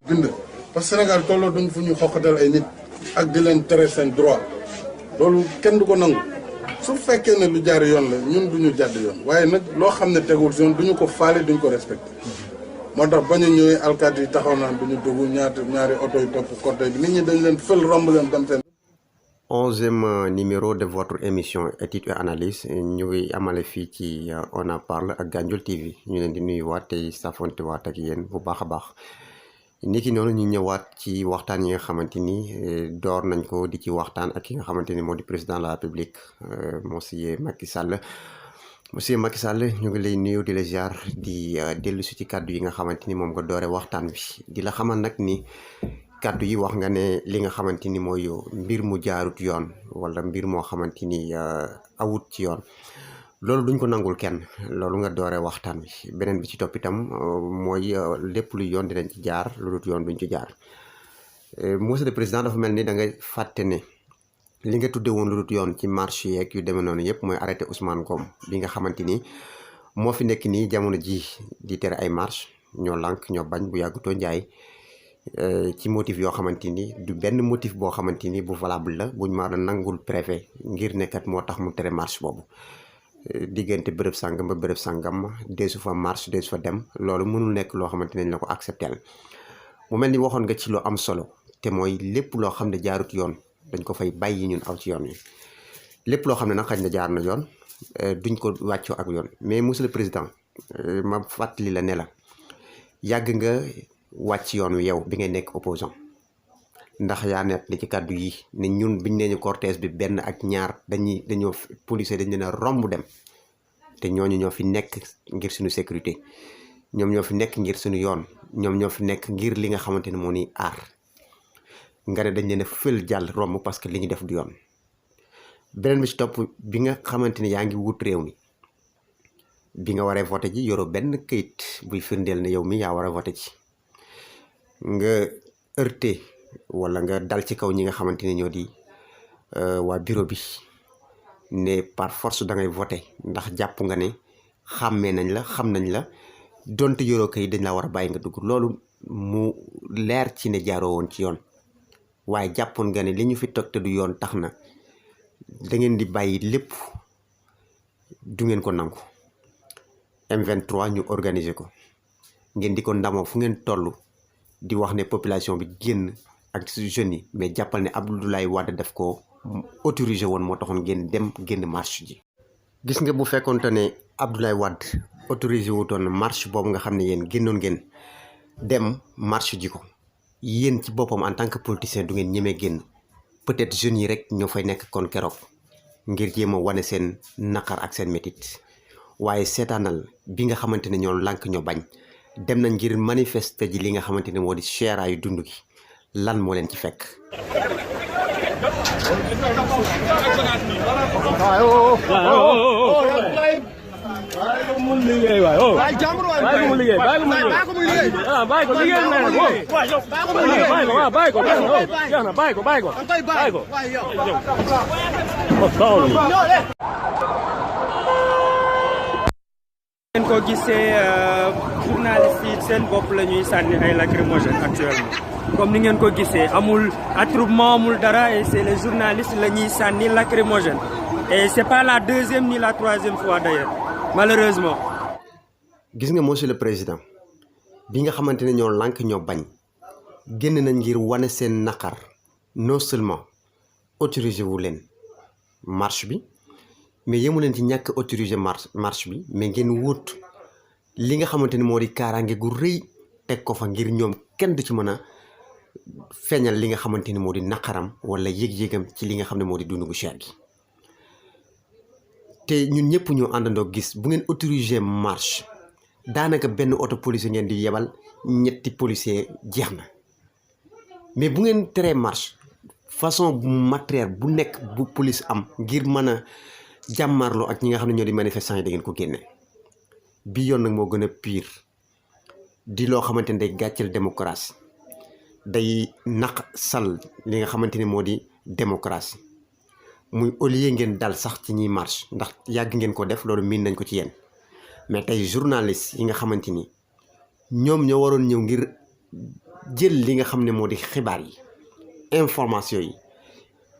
bind parce que Sénégal tolloo duñ fu ñu xoqatal ay nit ak di leen tere seen droit loolu kenn du ko nangu su fekkee ne lu jaar yoon la ñun duñu jàdd yoon waaye nag loo xam ne tegul si yoon duñu ko faale duñu ko respecté moo tax bañ a ñëwee alkaati yi taxaw naan duñu dugg ñaari oto yi topp côté bi nit ñi dañ leen fël romb leen dem seen 11e numéro de votre émission étude et analyse ñu ngi amale fii ci On en parle ak Gandiol TV ñu leen di nuyuwaat tey safontewaat ak yéen bu baax a baax ni ki noonu ñu ñëwaat ci waxtaan yi nga xamante ni door nañ ko di ci waxtaan ak ki nga xamante ni moo di président de la République monsieur Macky Sall ñu ngi lay nuyu di la ziar di dellu si ci kàddu yi nga xamante ni moom nga doore waxtaan bi di la xamal nag ni kàddu yi wax nga ne li nga xamante ni mooy mbir mu jaarut yoon wala mbir moo xamante ni awut ci yoon loolu duñ ko nangul kenn loolu nga doore waxtaan bi beneen bi ci topp itam mooy lépp lu yoon dinañ ci jaar lu dut yoon duñ ci jaar monsieur le président dafa mel ni da nga fàtte ne li nga tudde woon lu dut yoon ci marche yeeg yu demee noonu yëpp mooy arrêté Ousmane Ngom bi nga xamante ni moo fi nekk nii jamono ji di tere ay marche ñoo lànk ñoo bañ bu yàggutoo njaay ci motif yoo xamante ni du benn motif boo xamante ni bu valable la buñ ma a nangul préfet ngir nekkat moo tax mu tere marche boobu diggante bërëb sàngam ba bërëb sàngam deesu fa marche deesu fa dem loolu mënul nekk loo xamante nañ la ko accepter mu mel ni waxoon nga ci lu am solo te mooy lépp loo xam ne jaarut yoon dañ ko fay bàyyi ñun aw ci yoon wi lépp loo xam ne nag xañ na jaar na yoon duñ ko wàccoo ak yoon mais monsieur le président ma fàttali la ne la yàgg nga wàcc yoon wi yow bi ngay nekk opposant ndax yaa net li ci kàddu yi ne ñun biñ nee ñu cortège bi benn ak ñaar dañoo policier dañ leen a romb dem te ñooñu ñoo fi nekk ngir suñu sécurité ñoom ñoo fi nekk ngir suñu yoon ñoom ñoo fi nekk ngir li nga xamante ne moo ni aar nga ne dañ leen a fël jàll romb parce que li ñu def du yoon beneen bi ci topp bi nga xamante ni yaa ngi wut réew mi bi nga waree voté ji yoroo benn këyit buy firndeel ne yow mi yaa war a voté ji nga heurté wala nga dal ci kaw ñi nga xamante ne ñoo di waa bureau bi ne par force da ngay voté ndax jàpp nga ne xàmmee nañ la xam nañ la donte yoroo kay dañ la war a bàyyi nga dugg loolu mu leer ci ne jaaroo woon ci yoon waaye jàppoon nga ne li ñu fi toog te du yoon tax na da ngeen di bàyyi lépp du ngeen ko nangu M23 ñu organiser ko ngeen di ko ndamoo fu ngeen toll di wax ne population bi génn ak jeunes yi mais jàppal ne Abdoulaye Wade daf ko autorisé woon moo taxoon ngeen dem génn marche ji gis nga bu fekkoonte ne Abdoulaye Wade autorisé wutoon marche boobu nga xam ne yéen génnoon ngeen dem marche ji ko yéen ci boppam en tant que politicien du ngeen ñemee génn peut-être jeunes yi rek ñoo fay nekk kon keroog ngir jéem a wane seen naqar ak seen métit waaye seetaanal bi nga xamante ne ñoo lànk ñoo bañ dem nañ ngir manifester ji li nga xamante ne moo di seeraayu dund gi lan moo leen ci fekk. ngeen ko gisee journaliste yi seen bopp la ñuy sànni ay lacrymogènes actuellement comme ni ngeen ko gisee amul attroupement amul dara et c'est les journalistes la ñuy sànni lacrymogènes et c'est pas la deuxième ni la troisième fois d'ailleurs malheureusement. gis nga monsieur le président bi nga xamante ne ñoo lànk ñoo bañ génn nañ ngir wane seen naqar non seulement autorisé wu leen marche bi mais yemu leen ci ñàkk autorisé marche bi mais ngeen wut li nga xamante ni moo di kaaraange gu rëy teg ko fa ngir ñoom kenn du ci mën a feeñal li nga xamante ni moo di naqaram wala yëg-yëgam ci li nga xam ne moo di dund gu cher gi te ñun ñëpp ñoo àndandoo gis bu ngeen autorisé marche daanaka benn auto policier ngeen di yebal ñetti policier jeex na mais bu ngeen teree marche façon bu matériel bu nekk bu police am ngir mën a jàmmarloo ak ñi nga xam ne ñoo di manifestants yi da ngeen ko génne bi yoon nag moo gën a pire di loo xamante ne day gàcceel démocratie day naq sal li nga xamante ni moo di démocratie muy au lieu ngeen dal sax ci ñiy marche ndax yàgg ngeen ko def loolu miin nañ ko ci yéen mais tey journaliste yi nga xamante ni ñoom ñoo waroon ñëw ngir jël li nga xam ne moo di xibaar yi information yi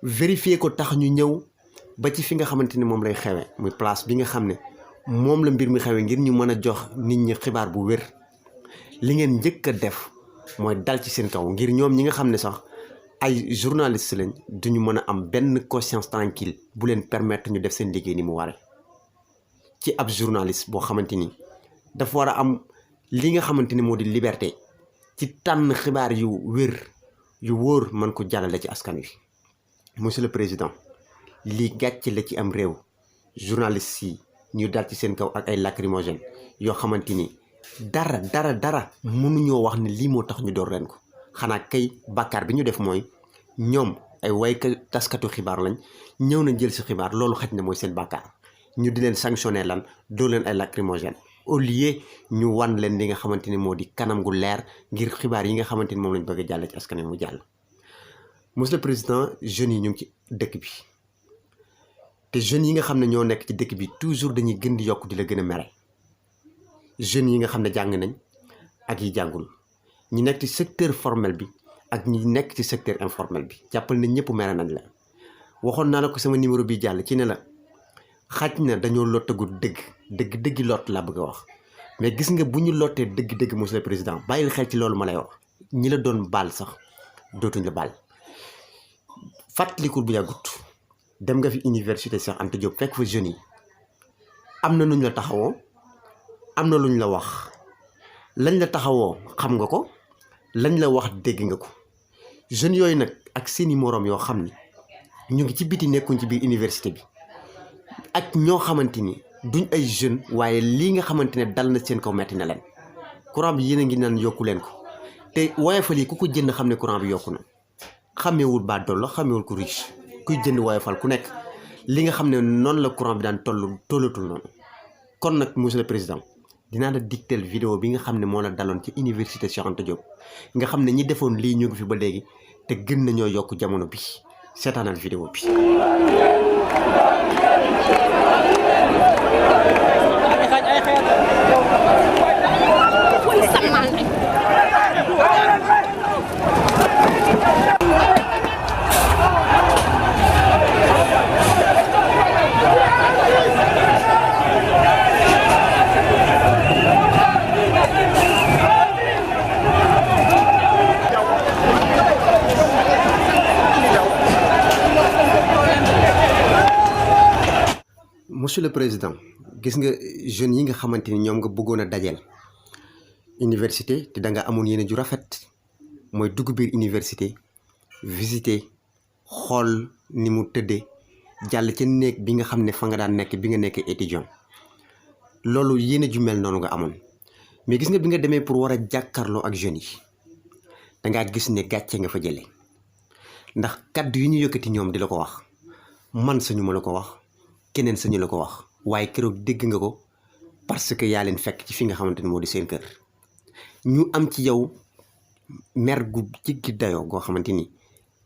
vérifier ko tax ñu ñëw ba ci fi nga xamante ni moom lay xewe muy place bi nga xam ne moom la mbir mi xewe ngir ñu mën a jox nit ñi xibaar bu wér li ngeen njëkk a def mooy dal ci seen kaw ngir ñoom ñi nga xam ne sax ay journaliste lañ duñu mën a am benn conscience tranquille bu leen permettre ñu def seen liggéey ni mu waree ci ab journaliste boo xamante ni dafa war a am li nga xamante ni moo di liberté ci tànn xibaar yu wér yu wóor mën ko jàllale ci askan wi. Monsieur le président lii gàcce la ci am réew journaliste yi ñu dal ci seen kaw ak ay lacrymogène yoo xamante ni dara mënuñoo wax ne lii moo tax ñu door leen ko xanaa kay bàkkaar bi ñu def mooy ñoom ay waykat taskatu xibaar lañ ñëw nañ jël si xibaar loolu xaj na mooy seen bàkkaar ñu di leen sanctionné lan doo leen ay lacrymogène au lieu ñu wan leen li nga xamante ni moo di kanam gu leer ngir xibaar yi nga xamante ni moom lañ bëgg a jàll ci askan wi mu jàll. Monsieur le président jeunes yi ñu ngi ci dëkk bi te jeunes yi nga xam ne ñoo nekk ci dëkk bi toujours dañuy gën di yokk di la gën a mere jeunes yi nga xam ne jàng nañ ak yi jàngul ñi nekk ci secteur formel bi ak ñi nekk ci secteur informel bi jàppal na ñëpp mere nañ la waxoon naa la ko sama numéro bi jàll ci ne la xaj na dañoo lottagul dëggi lott laa bëgg a wax mais gis nga bu ñu lottee dëgg monsieur le président bàyyil xel ci loolu ma lay wax ñi la doon baal sax dootuñ la baal fàttalikul bu yàggut dem nga fi université Cheikh Anta Diop fekk fa jeunes yi am na nuñ la taxawoo am na luñ la wax lañ la taxawoo xam nga ko lañ la wax dégg nga ko jeunes yooyu nag ak seeni moroom yoo xam ni ñu ngi ci biti nekkuñ ci biir université bi ak ñoo xamante ni duñ ay jeunes waaye lii nga xamante ne dal na seen kaw metti na leen courant bi yéen a ngi naan yokku leen ko te Woyofal yi ku ko jënd xam ne courant bi yokku na xàmmeewul baa dool la xàmmeewul ku riche kuy jënd Woyofal ku nekk li nga xam ne noonu la courant bi daan tollatul noonu kon nag monsieur le président dinaa la dictel vidéo bi nga xam ne moo la daloon ci université Cheikh Anta Diop nga xam ne ñi defoon lii ñu ngi fi ba léegi te gën nañoo yokk jamono bi seetaanal vidéo bi. Monsieur le président gis nga jeunes yi nga xamante ni ñoom nga bëggoon a dajeel université te da nga amoon yéene ju rafet mooy dugg biir université visiter xool ni mu tëddee jàll ca néeg bi nga xam ne fa nga daan nekk bi nga nekkee étudiant loolu yéene ju mel noonu nga amoon mais gis nga bi nga demee pour war a jàkkaarloo ak jeunes yi dangaa gis ne gàcce nga fa jëlee ndax kaddu yi ñu yëkkati ñoom di la ko wax man sañu ma la ko wax keneen sañu la ko wax waaye keroog dégg nga ko parce que yaa leen fekk ci fi nga xamante ni moo di seen kër ñu am ci yow mer gu jéggi dayoo goo xamante ni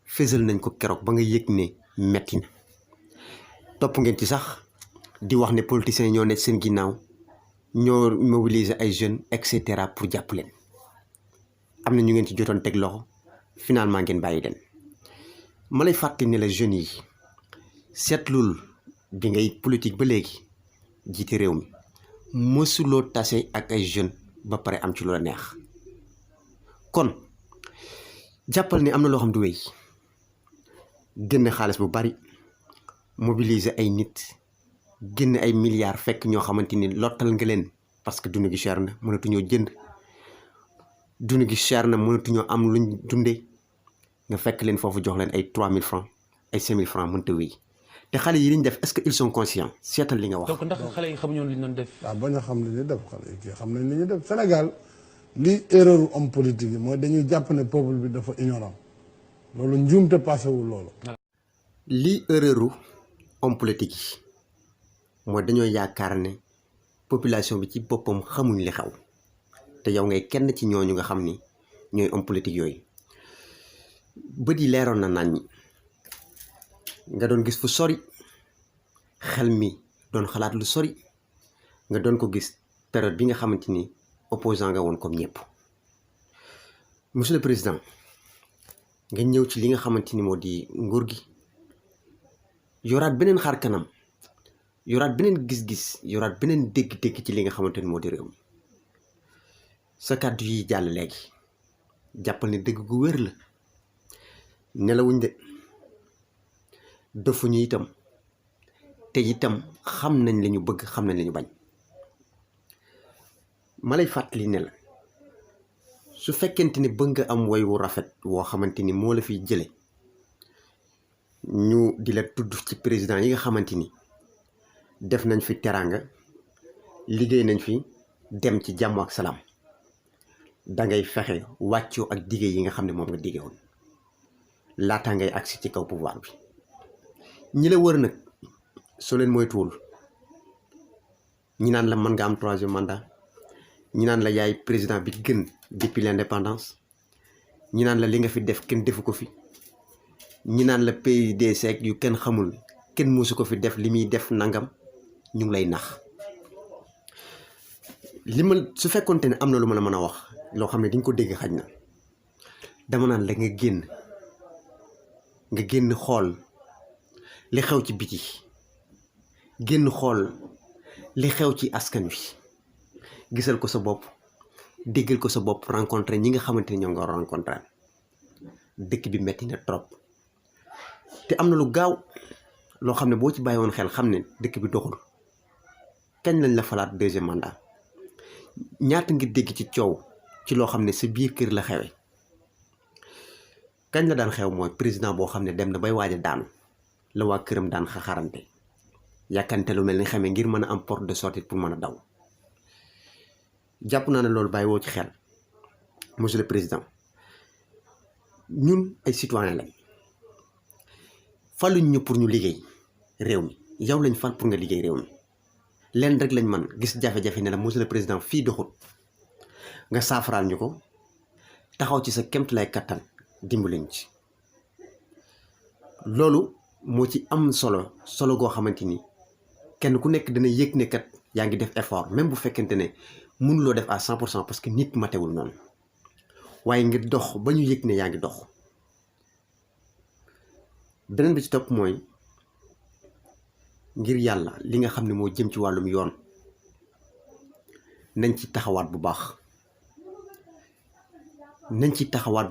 fésal nañ ko keroog ba nga yëg ne metti na topp ngeen ci sax di wax ne politiciens ñoo nekk seen ginnaaw ñoo mobiliser ay jeunes et cetera pour jàpp leen am na ñu ngeen ci jotoon teg loxo finalement ngeen bàyyi leen ma lay fàttali ne la jeunes yi seetlul bi ngay politique ba léegi jiite réew mi mësuloo tase ak ay jeunes ba pare am ci lu la neex kon jàppal ni am na loo xam du wéy génn xaalis bu bari mobiliser ay nit génn ay milliards fekk ñoo xamante ni lottal nga leen parce que dund gi cher na mënatuñoo jënd dund gi cher na mënatuñoo am luñ dundee nga fekk leen foofu jox leen ay 3000 francs ay 5000 francs mënta wéy te xale yi li ñu def est-ce que ils sont conscients seetal li nga wax. donc ndax xale yi xamuñu li ñu doon def. waaw bañ a xam li ñuy def xale yi kii xam nañ li ñuy def Sénégal li erreur homme politique yi mooy dañuy jàpp ne peuple bi dafa ignorant loolu njuumte passé wul loolu. li erreur homme politique yi mooy dañoo yaakaar ne population bi ci boppam xamuñ li xew te yow ngay kenn ci ñooñu nga xam ni ñooy homme politique yooyu bët yi leeroon na nañ nga doon gis fu sori xel mi doon xalaat lu sori nga doon ko gis période bi nga xamante ni opposant nga woon comme ñëpp monsieur le président nga ñëw ci li nga xamante ni moo di nguur gi yoraat beneen xar kanam yoraat beneen gis-gis yoraat beneen dégg-dégg ci li nga xamante ni moo di réew mi sa kàddu yi jàll léegi jàppal ni dëgg gu wér la nelawuñ de dofuñu itam te itam xam nañ li ñu bëgg xam nañ li ñu bañ ma lay fàttali ne la su fekkente ni bëgg nga am woy wu rafet woo xamante ni moo la fiy jële ñu di la tudd ci président yi nga xamante ni def nañ fi teraanga liggéey nañ fi dem ci jàmm ak salaam dangay fexe wàccoo ak dige yi nga xam ne moom nga dige woon laata ngay agsi ci kaw pouvoir bi ñi la wër nag soo leen moytuwul ñi naan la mën nga am 3e mandat ñi naan la yaay président bi gën depuis l'indépendance ñi naan la li nga fi def kenn defu ko fi ñi naan la PUDC yu kenn xamul kenn musu ko fi def li muy def nangam ñu ngi lay nax li ma su fekkonte ne am na lu ma la mën a wax loo xam ne di nga ko dégg xaj na dama naan la nga génn xool li xew ci biti génn xool li xew ci askan wi gisal ko sa bopp déggal ko sa bopp rencontré ñi nga xamante ni ñoo nga rencontré dëkk bi metti na trop te am na lu gaaw loo xam ne boo ci bàyyi woon xel xam ne dëkk bi doxul kañ lañ la falaat 2e mandat ñaata ngir dégg ci coow ci loo xam ne sa biir kër la xewe kañ la daan xew mooy président boo xam ne dem na bay waaj a daanu la waa këram daan xaxarante yàkkante lu mel ni xamee ngir mën a am porte de sortie pour mën a daw jàpp naa ne loolu bàyyi woo ci xel monsieur le président ñun ay citoyen lañ faluñ ñu pour ñu liggéey réew mi yow lañ fal pour nga liggéey réew mi leen rek lañ man gis jafe-jafe ne la monsieur le président fii doxut nga saafaraal ñu ko taxaw ci sa kemt lay kattan dimbaliñ ci loolu moo ci am solo goo xamante ni kenn ku nekk dana yëg ne kat yaa ngi def effort même bu fekkente ne mënuloo def à 100% parce que nit matewul noonu waaye ngir dox ba ñu yëg ne yaa ngi dox beneen bi ci topp mooy ngir yàlla li nga xam ne moo jëm ci wàllum yoon nañ ci taxawaat bu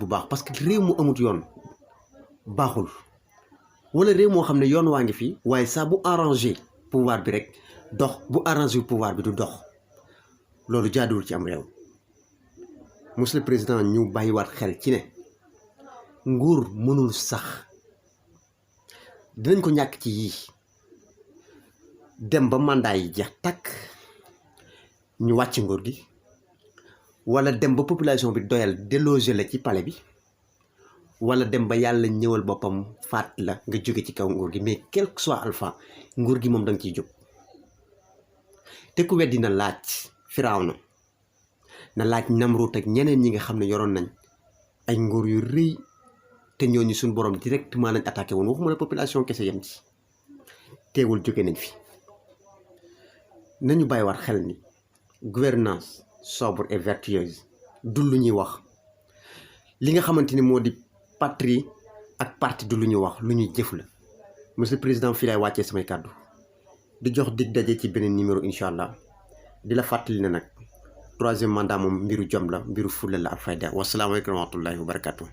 baax parce que réew mu amut yoon baaxul wala réew moo xam ne yoon waa ngi fi waaye saa bu arrangé pouvoir bi rek dox bu arrangé pouvoir bi du dox loolu jaaduwul ci am réew monsieur le président ñu bàyyiwaat xel ci ne nguur mënul sax dinañ ko ñàkk ci yii dem ba mandat yi jeex takk ñu wàcc nguur gi wala dem ba population bi doyal déloger la ci palais bi wala dem ba yàlla ñëwal boppam faat la nga jóge ci kaw nguur gi mais quel que soit alpha nguur gi moom da nga ciy jóg te ku weddi na laaj Firawna na laaj Namrut ak ñeneen ñi nga xam ne yoroon nañ ay nguur yu rëy te ñooñu suñ borom directement lañ attaqué woon waxuma la population kese yem ci teewul jóge nañ fi nañu bàyyiwaat xel ni gouvernance sobre et vertueuse du lu ñuy wax li nga xamante ni moo di patrie ak parti du lu ñuy wax lu ñuy jëf la monsieur le président fii laay wàccee samay kàddu di jox dig daje ci beneen numéro incha allah di la fàttali ne nag 3e mandat moom mbiru jom la mbiru fulla la ak fayda wasalaamaaleykum wa rahmatullahi wa barakatuh